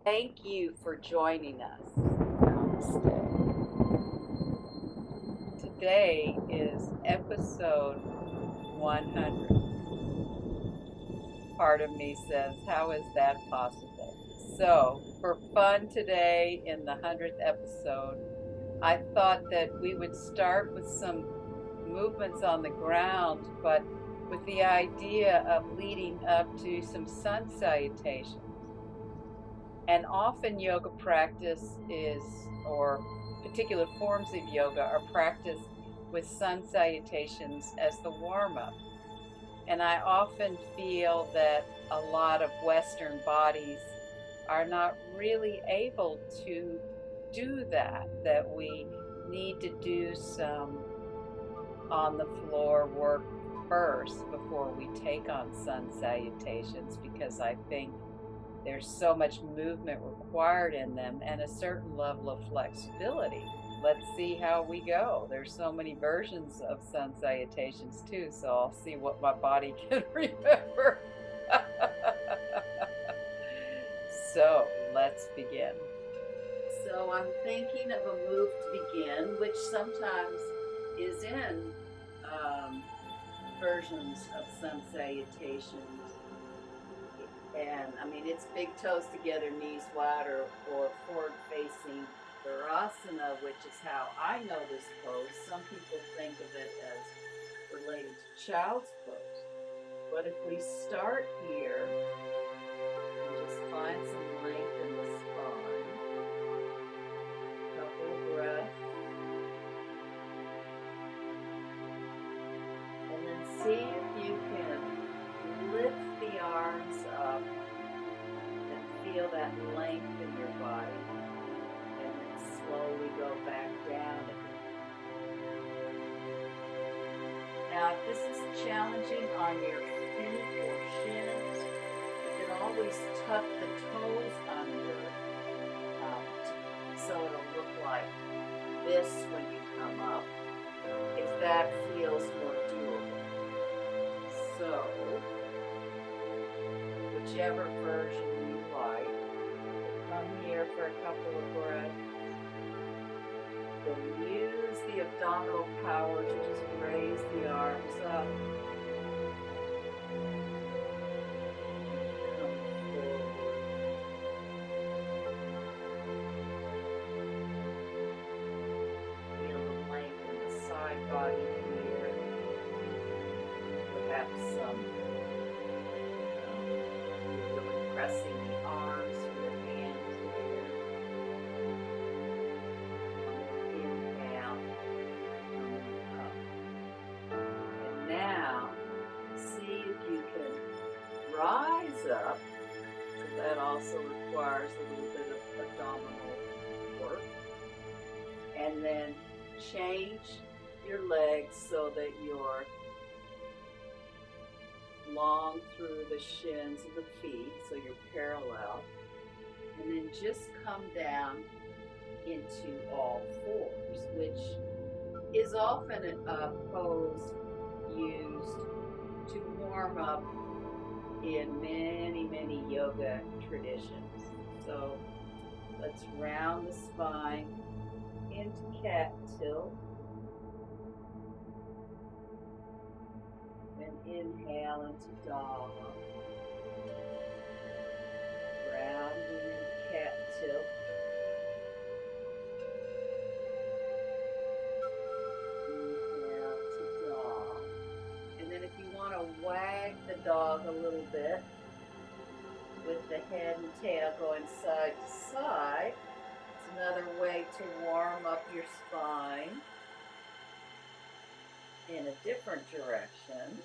Thank you for joining us. Namaste. Today is episode 100. Part of me says, how is that possible? So, for fun today in the 100th episode, I thought that we would start with some movements on the ground, but with the idea of leading up to some sun salutations. And often yoga practice is, or particular forms of yoga are practiced with sun salutations as the warm up. And I often feel that a lot of Western bodies are not really able to do that we need to do some on the floor work first before we take on sun salutations, because I think there's so much movement required in them and a certain level of flexibility. Let's see how we go. There's so many versions of sun salutations too, so I'll see what my body can remember. So let's begin. So I'm thinking of a move to begin, which sometimes is in versions of sun salutations. And I mean, it's big toes together, knees wide, or forward facing Virasana, which is how I know this pose. Some people think of it as related to child's pose. But if we start here and just find some length in the spine, couple of breaths, and then see if you can lift the arms up and feel that length in your body, and then slowly go back down again. Now, if this is challenging on your feet or shins, you can always tuck the toes under, so it'll look like this when you come up, if that feels more doable. So, whichever version you like, come here for a couple of breaths. Then use the abdominal power to just raise the arms up. Come forward. Feel the length in the side body here. Perhaps some really pressing the arms with your hands here. Inhale, coming up. And now, see if you can rise up. So that also requires a little bit of abdominal work. And then change your legs so that you're long through the shins of the feet, so you're parallel. And then just come down into all fours, which is often a pose used to warm up in many, many yoga traditions. So let's round the spine into cat tilt. And inhale into dog. Rounding into cat tilt. Inhale to dog. And then if you want to wag the dog a little bit with the head and tail going side to side, it's another way to warm up your spine in a different direction.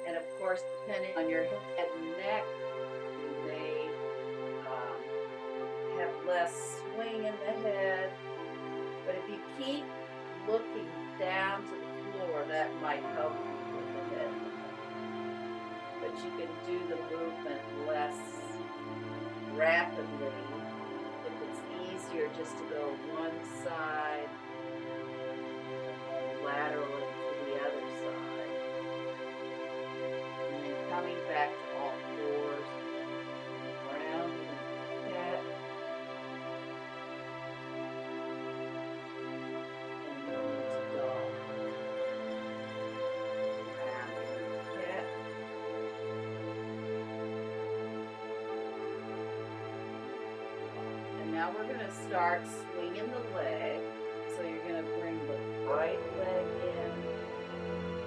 And of course, depending on your head and neck, you may have less swing in the head. But if you keep looking down to the floor, that might help you with the head. But you can do the movement less rapidly if it's easier just to go one side laterally to the other side. And then coming back to all fours. Now we're going to start swinging the leg. So you're going to bring the right leg in.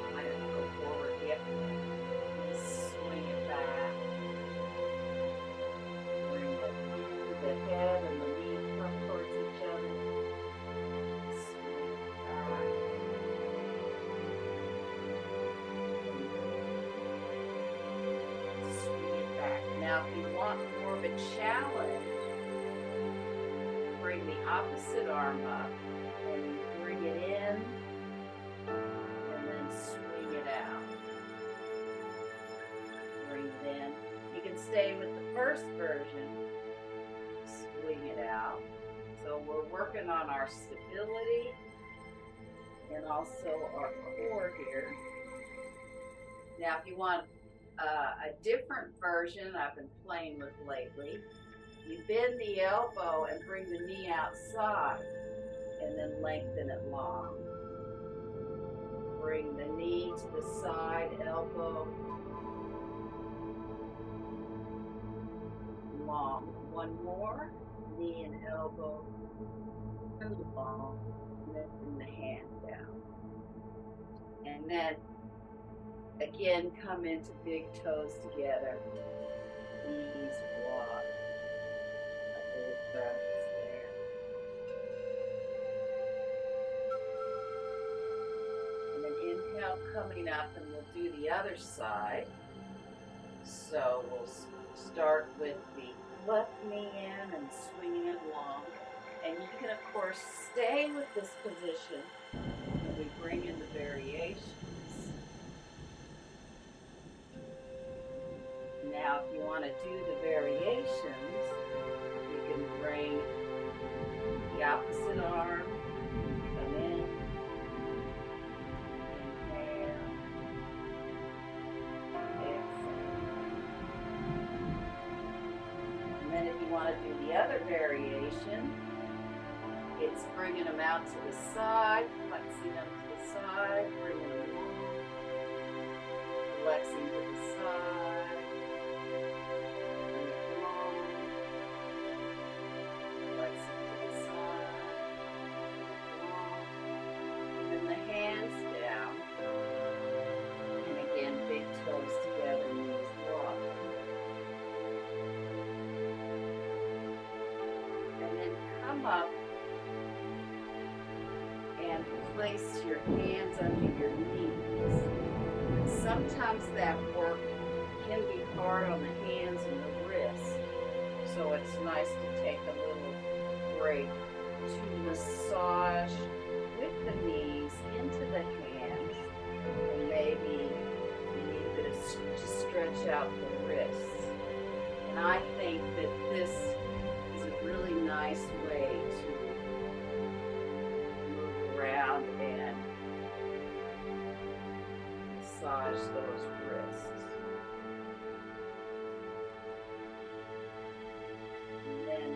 I'm going to go forward hip. Swing it back. Bring the head and the knee come towards each other. Swing it back. Swing it back. Now if you want more of a challenge, bring the opposite arm up and bring it in and then swing it out. Bring it in. You can stay with the first version, swing it out. So we're working on our stability and also our core here. Now if you want a different version I've been playing with lately, you bend the elbow and bring the knee outside and then lengthen it long. Bring the knee to the side, elbow long. One more, knee and elbow long, and then bring the hand down. And then again, come into big toes together, knees wide. A little breath there. And then inhale coming up, and we'll do the other side. So we'll start with the left knee in and swinging it long. And you can, of course, stay with this position when we bring in the variations. Now, if you want to do the variations, you can bring the opposite arm, come in, inhale, exhale. And then if you want to do the other variation, it's bringing them out to the side, flexing them to the side, bringing them long, flexing to the side, bring it long, flexing to the side, long, and then the hands down, and again, big toes together, knees wide. And then come up and place your hands under your knees. Sometimes that work can be hard on the hands and the wrists, so it's nice to take a little break to massage with the knees into the hands, and maybe you need a bit to stretch out the wrists. And I think that this is a really nice way to around and massage those wrists. And then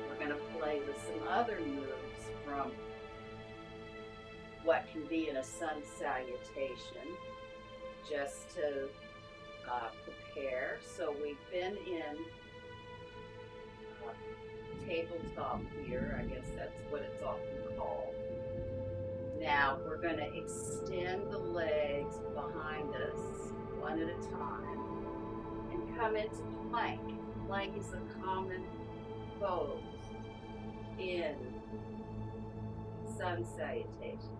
we're going to play with some other moves from what can be in a sun salutation, just to prepare. So we've been in tabletop here, I guess that's what it's often called. Now we're going to extend the legs behind us one at a time and come into plank. Plank is a common pose in sun salutation.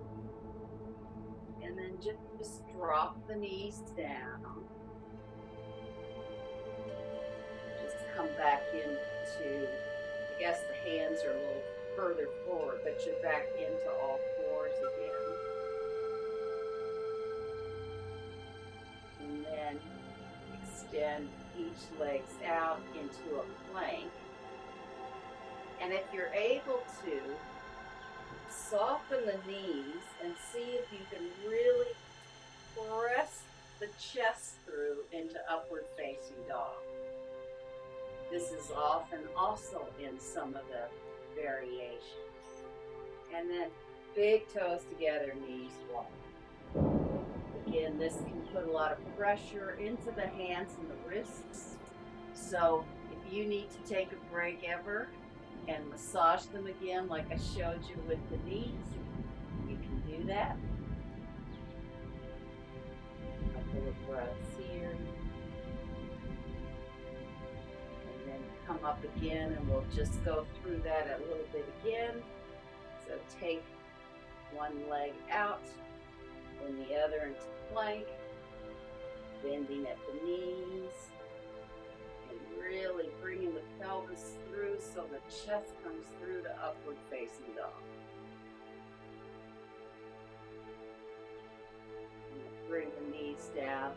And then just drop the knees down. Just come back into, I guess the hands are a little further forward, but you're back into all fours again. And then extend each legs out into a plank. And if you're able to, soften the knees and see if you can really press the chest through into upward facing dog. This is often also in some of the variations. And then big toes together, knees wide. Again, this can put a lot of pressure into the hands and the wrists. So if you need to take a break ever and massage them again like I showed you with the knees, you can do that. A couple of breaths here. And then come up again, and we'll just go through that a little bit again. So take one leg out, then the other into plank, bending at the knees, and really bringing the pelvis through so the chest comes through to upward facing dog. And bring the knees down.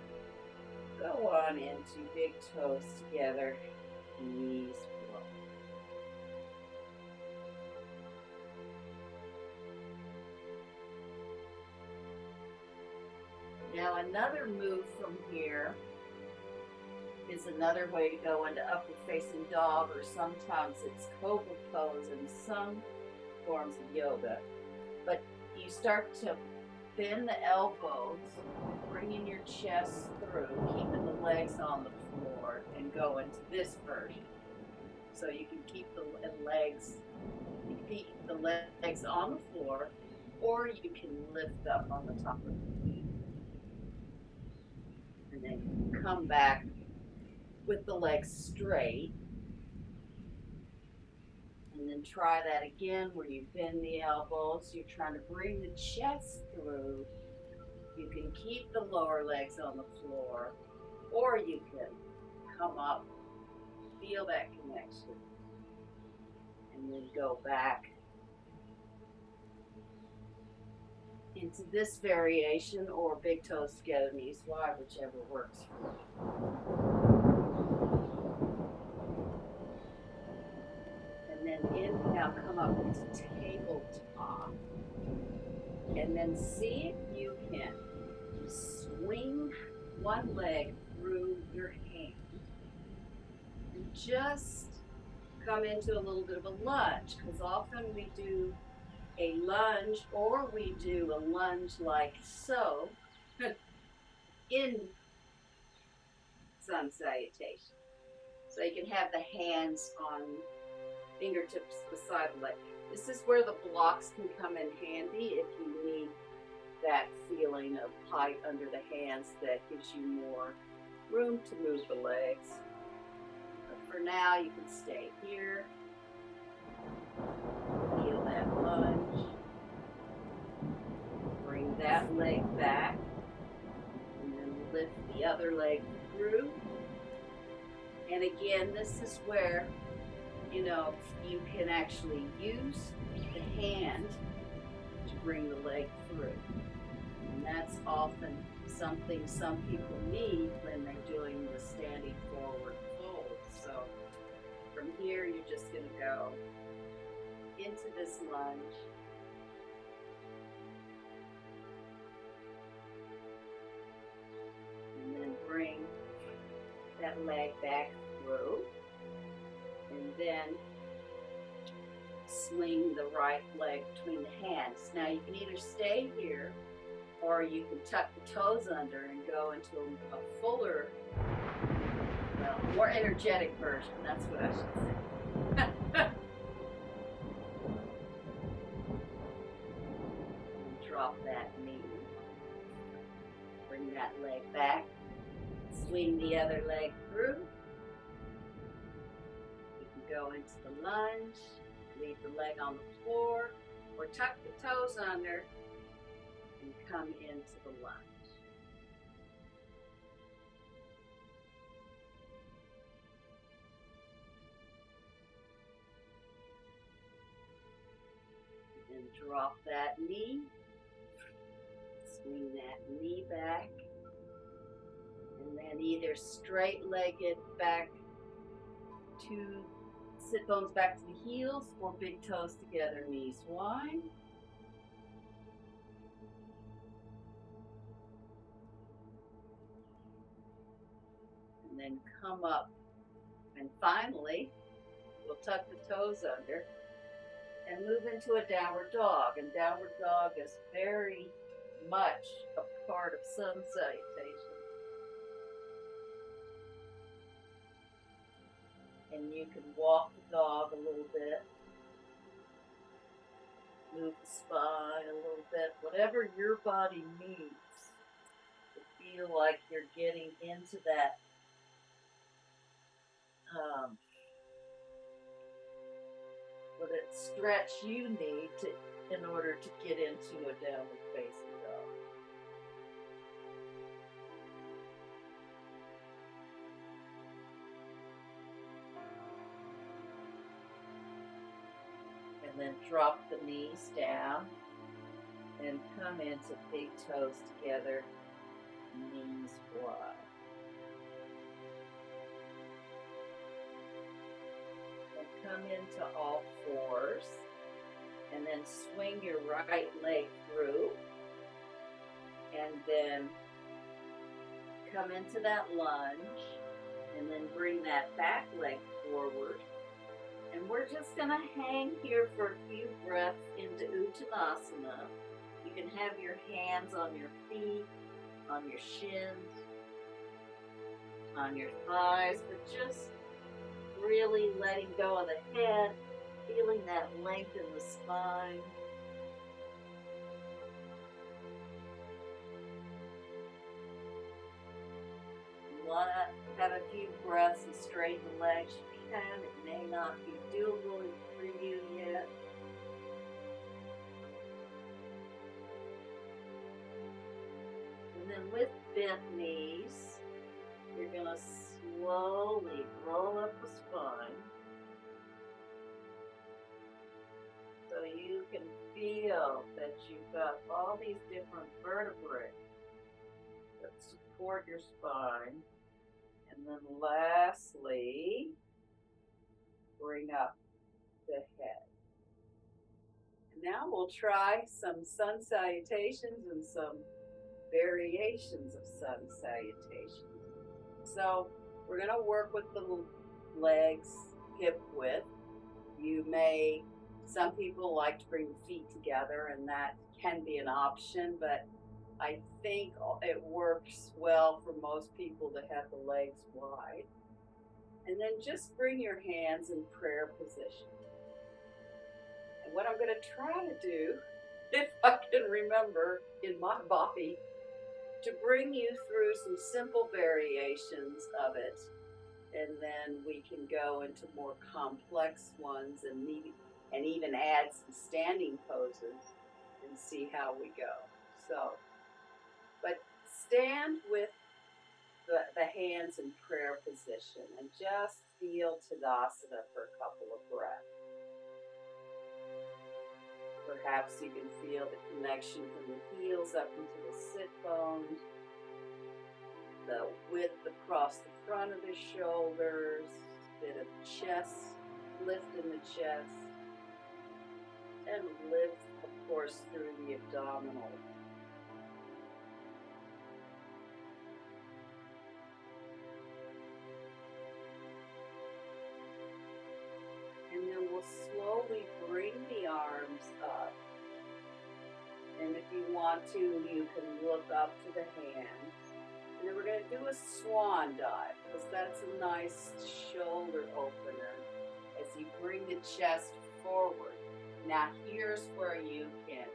Go on into big toes together, knees below. Now another move from here is another way to go into upward facing dog, or sometimes it's cobra pose in some forms of yoga. But you start to bend the elbows, bringing your chest through, keeping the legs on the floor, and go into this version. So you can keep the legs on the floor, or you can lift up on the top of the feet. And then come back with the legs straight. And then try that again where you bend the elbows. You're trying to bring the chest through. You can keep the lower legs on the floor, or you can come up, feel that connection, and then go back into this variation, or big toes together, knees wide, whichever works for you. And then inhale, come up into tabletop. And then see if you can swing one leg through your hand. And just come into a little bit of a lunge, because often we do a lunge, or we do a lunge like so in sun salutation. So you can have the hands on fingertips beside the leg. This is where the blocks can come in handy if you need that feeling of height under the hands that gives you more room to move the legs. But for now, you can stay here. Feel that lunge. Bring that leg back. And then lift the other leg through. And again, this is where, you know, you can actually use the hand to bring the leg through. And that's often something some people need when they're doing the standing forward fold. So from here, you're just going to go into this lunge. And then bring that leg back through. And then swing the right leg between the hands. Now you can either stay here, or you can tuck the toes under and go into a fuller, well, more energetic version. That's what I should say. Drop that knee. Bring that leg back. Swing the other leg through. You can go into the lunge. Leave the leg on the floor, or tuck the toes under and come into the lunge. And then drop that knee, swing that knee back, and then either straight-legged back to sit bones back to the heels, or big toes together, knees wide. And then come up. And finally, we'll tuck the toes under and move into a downward dog. And downward dog is very much a part of sun salutation. And you can walk the dog a little bit, move the spine a little bit, whatever your body needs to feel like you're getting into that with that stretch you need to in order to get into a downward facing dog. And then drop the knees down and come into big toes together, knees wide. And come into all fours, and then swing your right leg through, and then come into that lunge, and then bring that back leg forward. And we're just going to hang here for a few breaths into Uttanasana. You can have your hands on your feet, on your shins, on your thighs, but just really letting go of the head, feeling that length in the spine. You want to have a few breaths and straighten the legs. You can. It may not be doable for you yet. And then with bent knees, you're going to slowly roll up the spine so you can feel that you've got all these different vertebrae that support your spine. And then lastly, bring up the head. And now we'll try some sun salutations and some variations of sun salutations. So we're going to work with the legs hip width. Some people like to bring the feet together, and that can be an option, but I think it works well for most people to have the legs wide. And then just bring your hands in prayer position. And what I'm going to try to do, if I can remember in my body, to bring you through some simple variations of it, and then we can go into more complex ones and even add some standing poses and see how we go. So, but stand with the hands in prayer position and just feel Tadasana for a couple of breaths. Perhaps you can feel the connection from the heels up into the sit bones, the width across the front of the shoulders, a bit of chest, lift in the chest, and lift, of course, through the abdominal. And then we'll slowly bring the arms up. And if you want to, you can look up to the hands. And then we're going to do a swan dive, because that's a nice shoulder opener as you bring the chest forward. Now here's where you can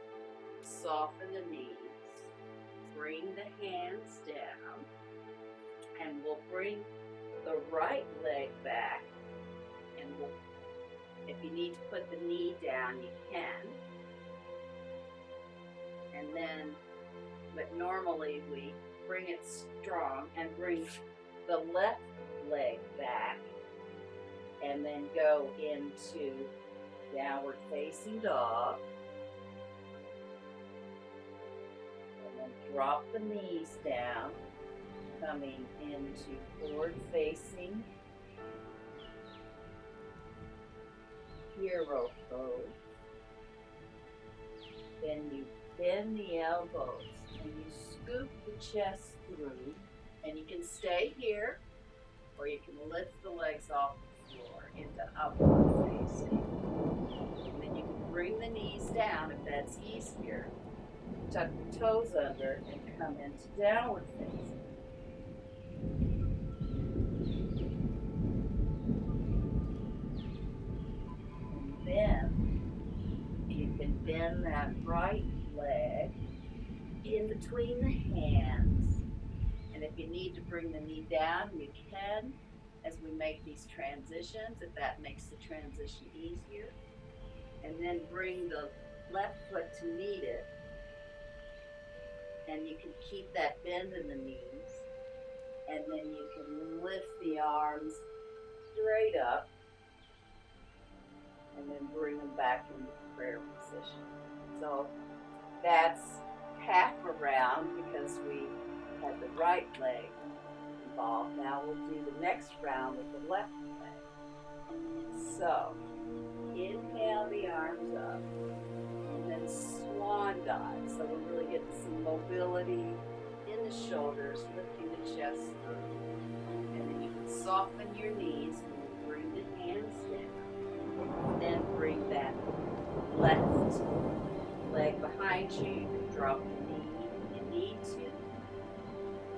soften the knees, bring the hands down, and we'll bring the right leg back, and if you need to put the knee down, you can. And then, but normally we bring it strong and bring the left leg back, and then go into downward facing dog. And then drop the knees down, coming into forward facing hero pose. Then you bend the elbows and you scoop the chest through, and you can stay here or you can lift the legs off the floor into upward facing. And then you can bring the knees down if that's easier. Tuck the toes under and come into downward facing. bend that right leg in between the hands. And if you need to bring the knee down, you can as we make these transitions, if that makes the transition easier. And then bring the left foot to meet it. And you can keep that bend in the knees. And then you can lift the arms straight up. And then bring them back into prayer position. So that's half a round because we had the right leg involved. Now we'll do the next round with the left leg. So inhale the arms up and then swan dive. So we're really getting some mobility in the shoulders, lifting the chest through. And then you can soften your knees when you bring the hands down. Then bring that left leg behind you. You can drop the knee if you need to.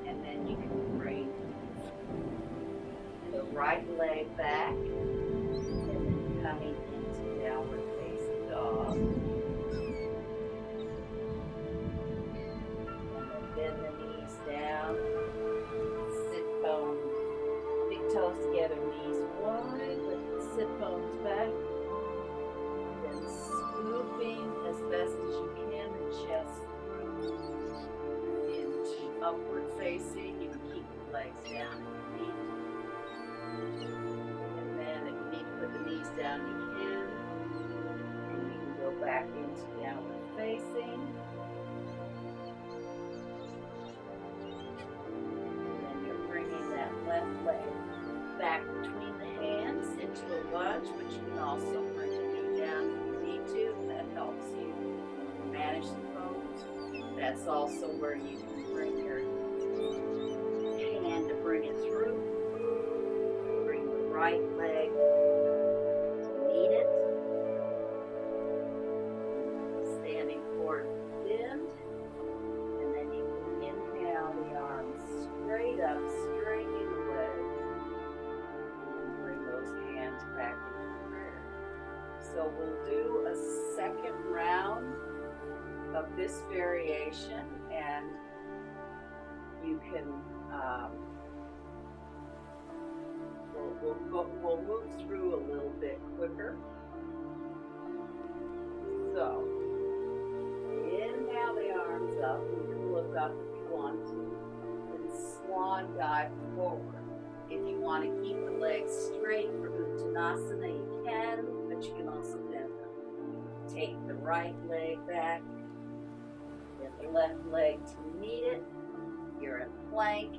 And then you can bring the right leg back. And then coming into downward facing dog. And then bend the knees down. Sit bones, big toes together, knees wide. Lift the sit bones back. Then scooping as best as you can the chest through into upward facing. You can keep the legs down if you need. And then if you need to put the knees down, you can. And you can go back into downward facing. And then you're bringing that left leg back between the hands into a lunge, but you can also bring the knee down if you need to. That helps you manage the pose. That's also where you can bring your hand to bring it through. Bring the right leg to meet it. Standing forward, bend. And then you can inhale the arms straight up, straightening the legs. And bring those hands back into prayer. So we'll do a second round of this variation, and you can we'll move through a little bit quicker. So inhale the arms up. You can look up if you want to, and swan dive forward. If you want to keep the legs straight for Uttanasana, you can, but you can also bend them. Take the right leg back, then the left leg to meet it. You're in plank,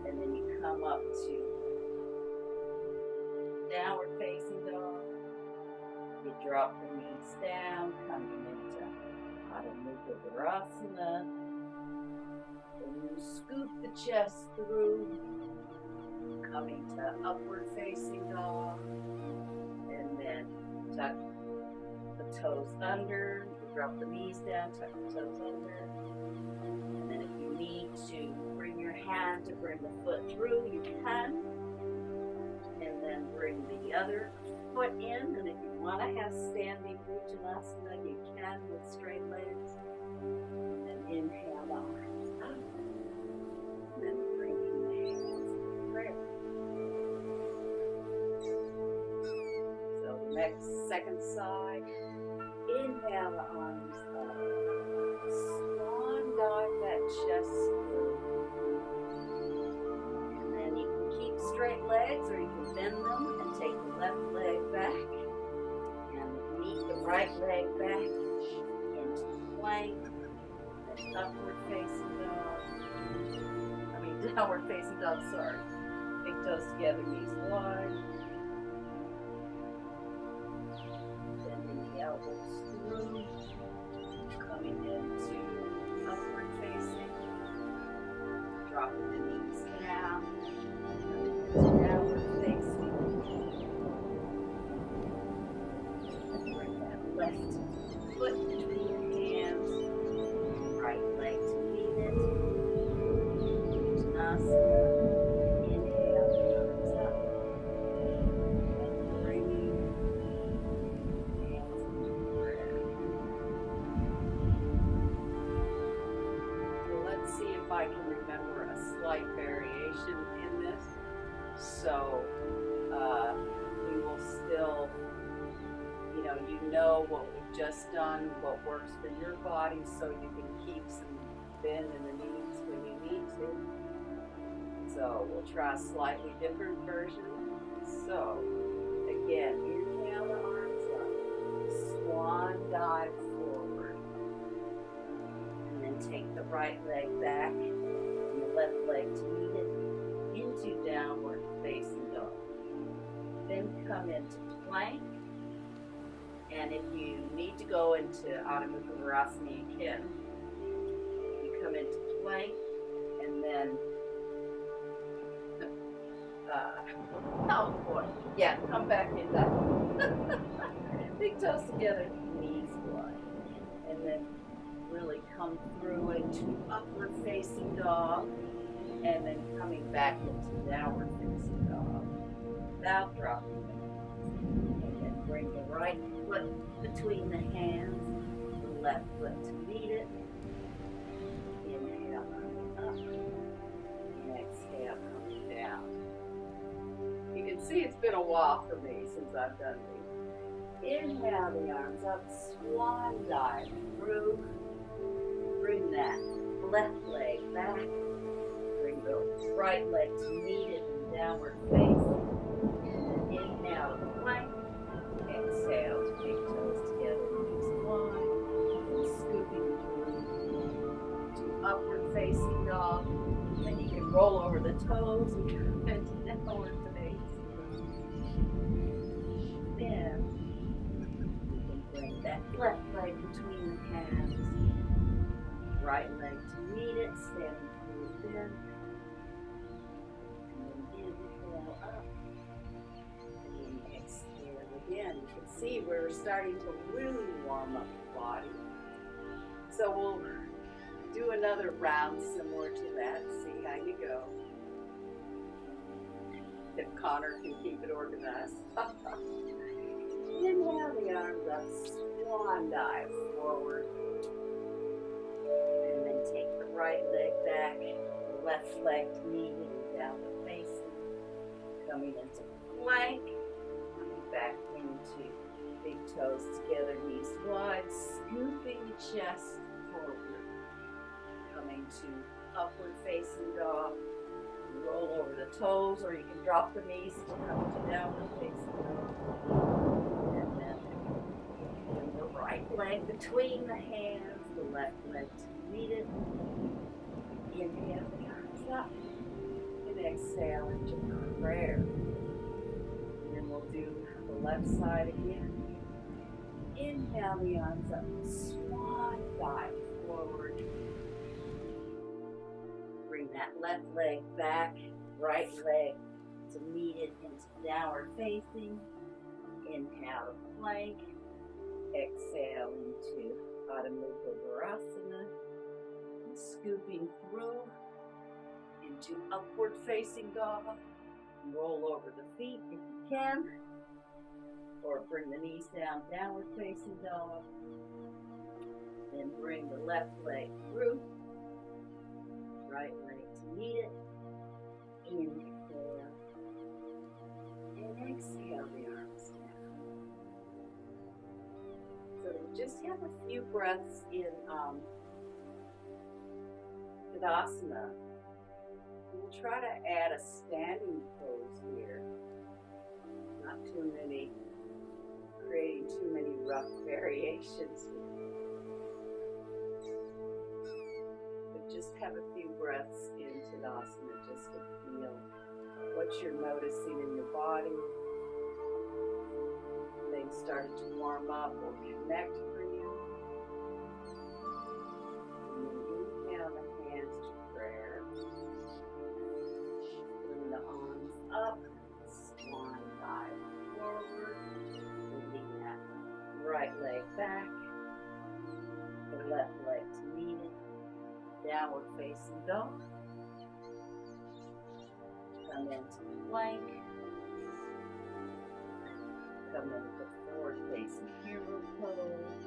and then you come up to downward facing dog. You drop the knees down, coming into Adho Mukha Virasana. Then you scoop the chest through, coming to upward facing dog. And then tuck the toes under. You drop the knees down, tuck the toes under. And then if you need to bring your hand to bring the foot through, you can. And then bring the other foot in. And if you want to have standing Uttanasana, you can with straight legs. And then inhale arms up. And then bringing the hands to prayer. So the next second side. Inhale the arms up. Swan dive that chest through. And then you can keep straight legs, or you can bend them and take the left leg back. And meet the right leg back into plank. And upward facing dog. Downward facing dog, sorry. Big toes together, knees wide. Bending the elbows through. Coming into upward facing. Dropping the knees down. Coming into downward facing. And bring that left foot between your hands. Right leg to meet it. Uttanasana. Inhale the arms up. And bringing hands into prayer. So we will still, you know what we've just done, what works for your body, so you can keep some bend in the knees when you need to. So we'll try a slightly different version. So again, inhale the arms up, swan dive forward, and then take the right leg back and the left leg to meet it into downward facing dog. Then come into plank, and if you need to go into Adho Mukha Virasana, you can. You come into plank, and then oh boy, yeah, come back in that big toes together, knees wide, and then really come through into upward facing dog, and then coming back into downward facing dog without dropping the knees. And then bring the right foot between the hands, the left foot to meet it. Inhale, up, and exhale, coming down. You can see it's been a while for me since I've done these. Inhale the arms up, swan dive through. Bring that left leg back. Bring the right leg to meet it in downward facing. Inhale to plank. Exhale to big toes together, knees wide. And scooping through to upward facing dog. Then you can roll over the toes and come into downward facing. Then you can bring that left leg between the hands. Right leg to meet it, standing through bend. And then inhale up. And then exhale again. You can see we're starting to really warm up the body. So we'll do another round similar to that. See how you go. If Connor can keep it organized. Inhale the arms up, swan dive forward. And then take the right leg back, the left leg to meet it and downward facing. Coming into plank, coming back into big toes together, knees wide, scooping the chest forward. Coming to upward facing dog. Roll over the toes, or you can drop the knees to come to downward facing dog. And then bring the right leg between the hands, the left leg to meet it. Inhale the arms up. And exhale into prayer. And then we'll do the left side again. Inhale the arms up. Swan dive forward. Bring that left leg back, right leg to meet it into downward facing. Inhale to plank. Exhale into Adho Mukha Virasana. And scooping through into upward facing dog. Roll over the feet if you can. Or bring the knees down, downward facing dog. Then bring the left leg through. Right leg to meet it. Inhale. And exhale the arms down. So just have a few breaths in Tadasana. We'll try to add a standing pose here. Not too many, creating too many rough variations. But just have a few breaths in Tadasana just to feel what you're noticing in your body. Things starting to warm up or connect for you. And then inhale the hands to prayer. Bring the arms up. Swan dive forward. Bringing that right leg back. The left leg to meet it. Downward facing dog. Come into plank. Come into forward facing hero pose.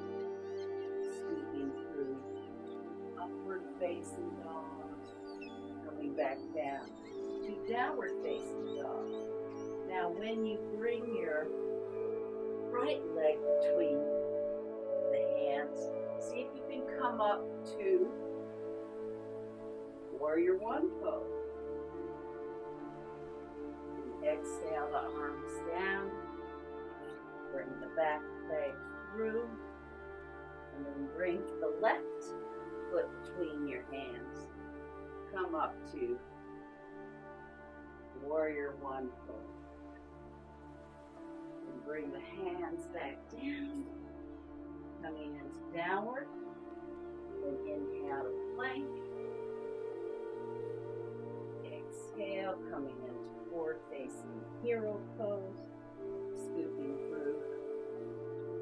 Scooping through upward facing dog. Coming back down to downward facing dog. when you bring your right leg between the hands, see if you can come up to warrior one pose. And exhale the arms down. Bring the back leg through. And then bring the left foot between your hands. Come up to warrior one pose. And bring the hands back down. Coming into downward. Then inhale to plank. Exhale, coming into forward facing hero pose. Scooping through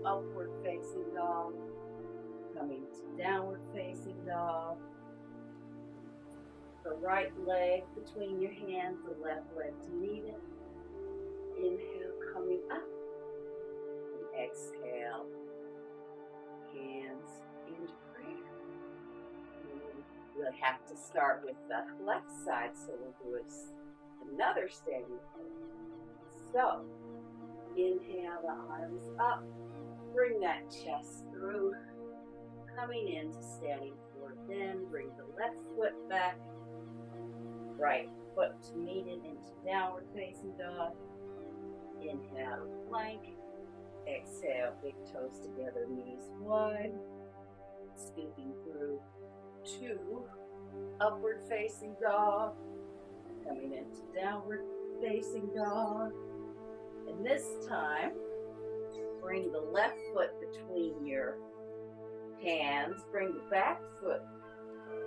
upward facing dog. Coming to downward facing dog. The right leg between your hands, the left leg to meet it. Inhale, coming up. And exhale, hands into prayer. We'll have to start with the left side, so we'll do another standing pose. So, inhale the arms up. Bring that chest through. Coming into standing forward bend. Bring the left foot back. Right foot to meet it into downward facing dog. Inhale, plank. Exhale, big toes together, knees wide. Scooping through to upward facing dog. Coming into downward facing dog. And this time, bring the left foot between your hands. Bring the back foot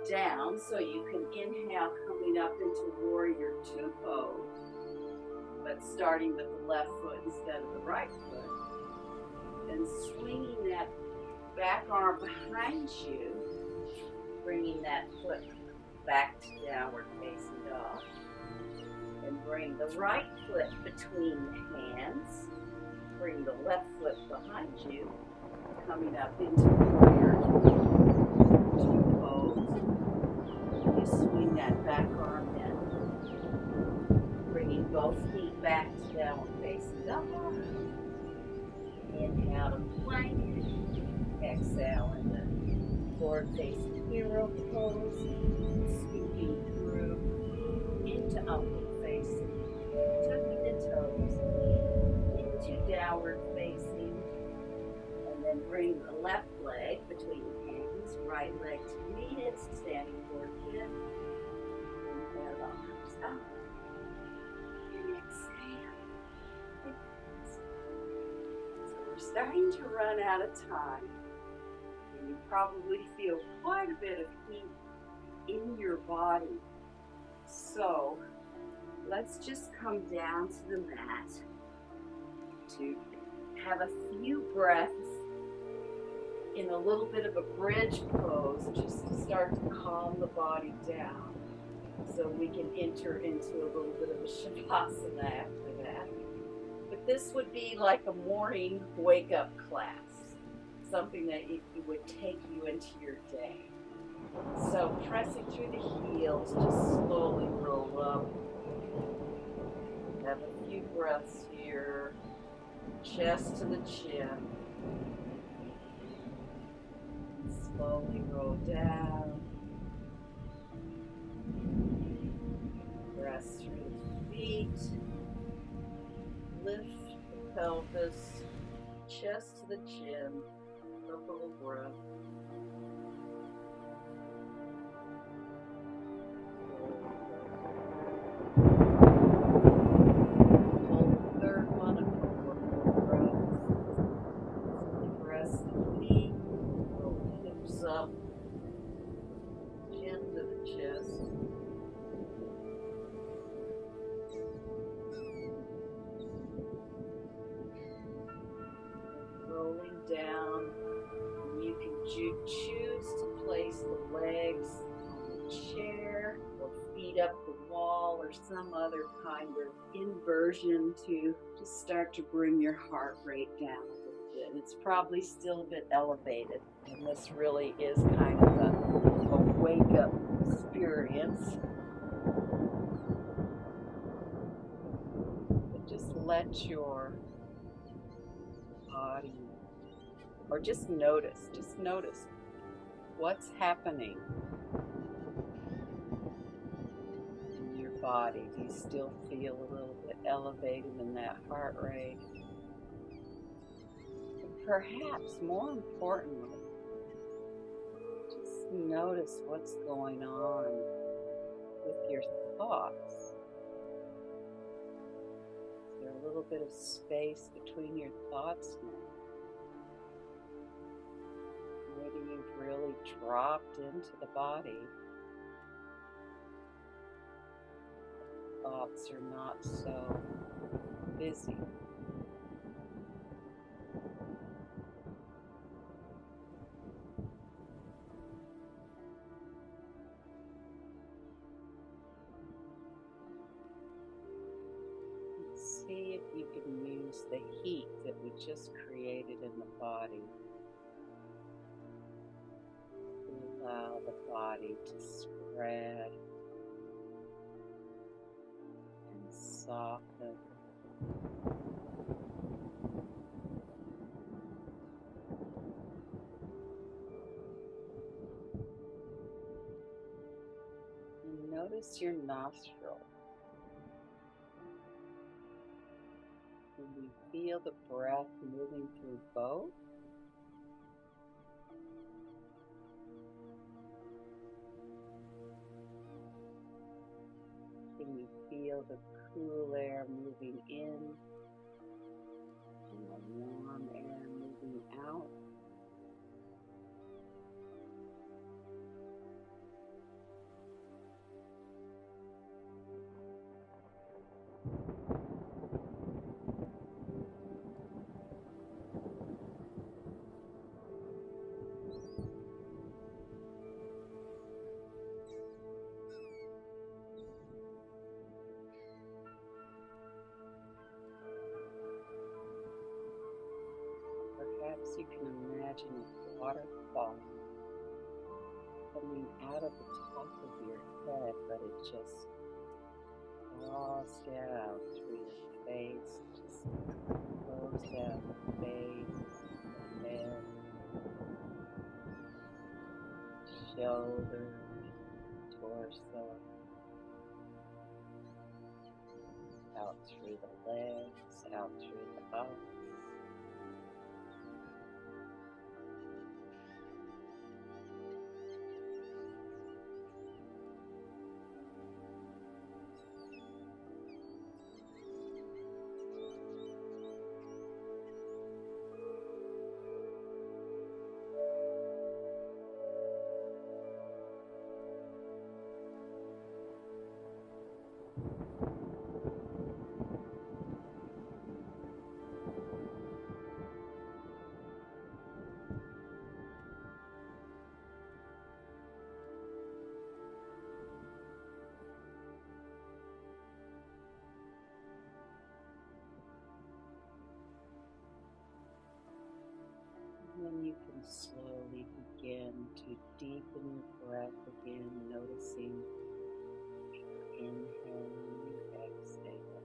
down so you can inhale coming up into warrior two pose, but starting with the left foot instead of the right foot, and swinging that back arm behind you, bringing that foot back to downward facing dog, and bring the right foot between the hands, bring the left foot behind you, coming up into warrior two pose. You swing that back arm in, bringing both feet back to downward facing dog. Inhale to plank. Exhale into forward facing hero pose. Scooping through into upward facing. Tucking the toes into downward facing. And then bring the left leg between the hands. Right leg to meet it. Standing forward bend. Inhale the arms up. And exhale. So we're starting to run out of time. And you probably feel quite a bit of heat in your body. So let's just come down to the mat to have a few breaths in a little bit of a bridge pose, just to start to calm the body down so we can enter into a little bit of a shavasana after that. But this would be like a morning wake-up class, something that it would take you into your day. So pressing through the heels, just slowly roll up. Have a few breaths here, chest to the chin. Slowly roll down. Press through the feet. Lift the pelvis, chest to the chin. A little breath. Hold the third one, a couple of more breaths. Press the feet. Hips up, chin to the chest. Rolling down, you can choose to place the legs on the chair or feet up the wall or some other kind of inversion to just start to bring your heart rate down a little bit. It's probably still a bit elevated, and this really is kind of a wake-up experience. But just let your body, or just notice what's happening in your body. Do you still feel a little bit elevated in that heart rate? And perhaps more importantly, just notice what's going on with your thoughts. Is there a little bit of space between your thoughts now? Maybe you've really dropped into the body. Thoughts are not so busy. See if you can use the heat that we just created in the body to allow the body to spread and soften. And notice your nostril. Can you feel the breath moving through both? Can you feel the cool air moving in and the warm air moving out? Perhaps you can imagine a waterfall coming out of the top of your head, but it just falls down through your face, just flows down the face, the head, shoulders, torso, out through the legs, out through the arms. Then you can slowly begin to deepen your breath again, noticing your inhale and your exhale.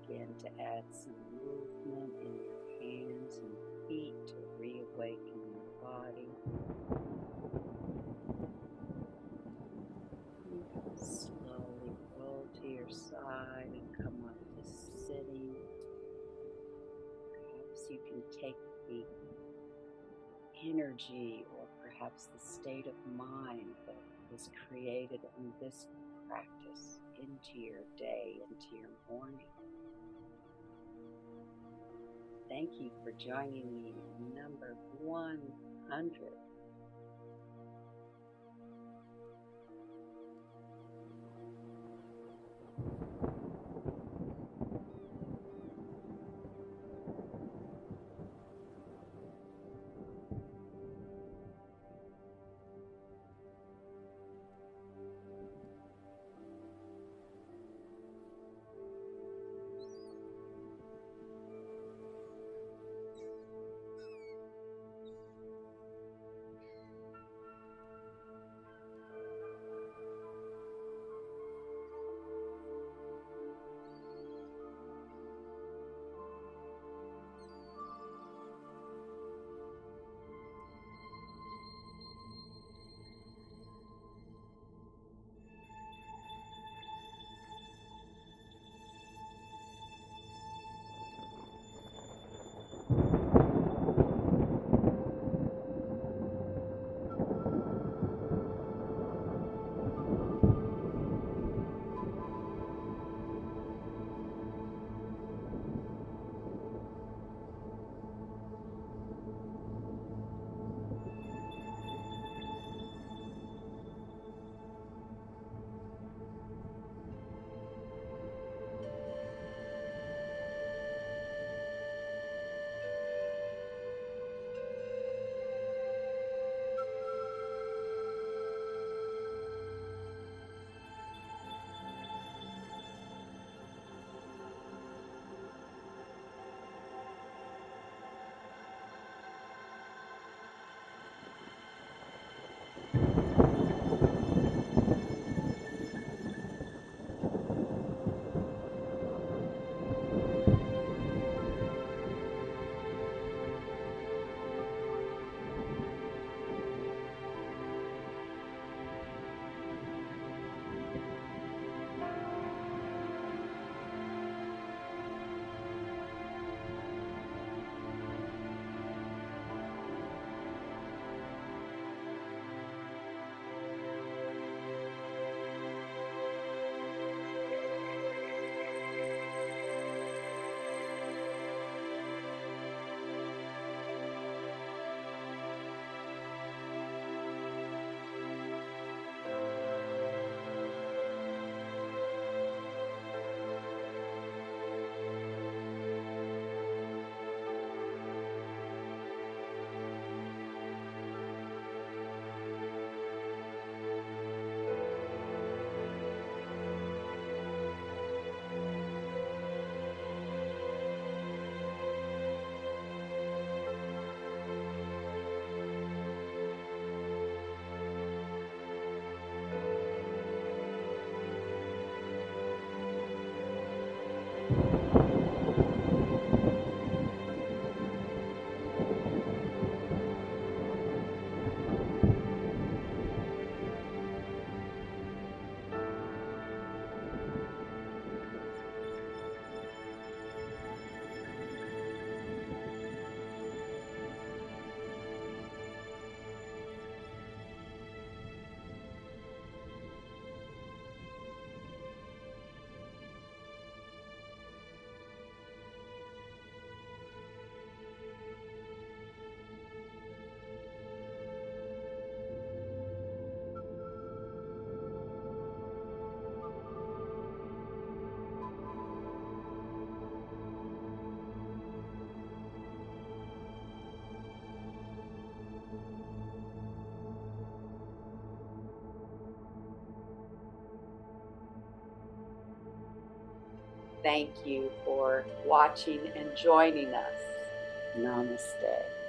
Begin to add some movement in your hands and feet to reawaken your body. You can slowly roll to your side and come up to sitting. You can take the energy or perhaps the state of mind that was created in this practice into your day, into your morning. Thank you for joining me in number 100. Thank you for watching and joining us. Namaste.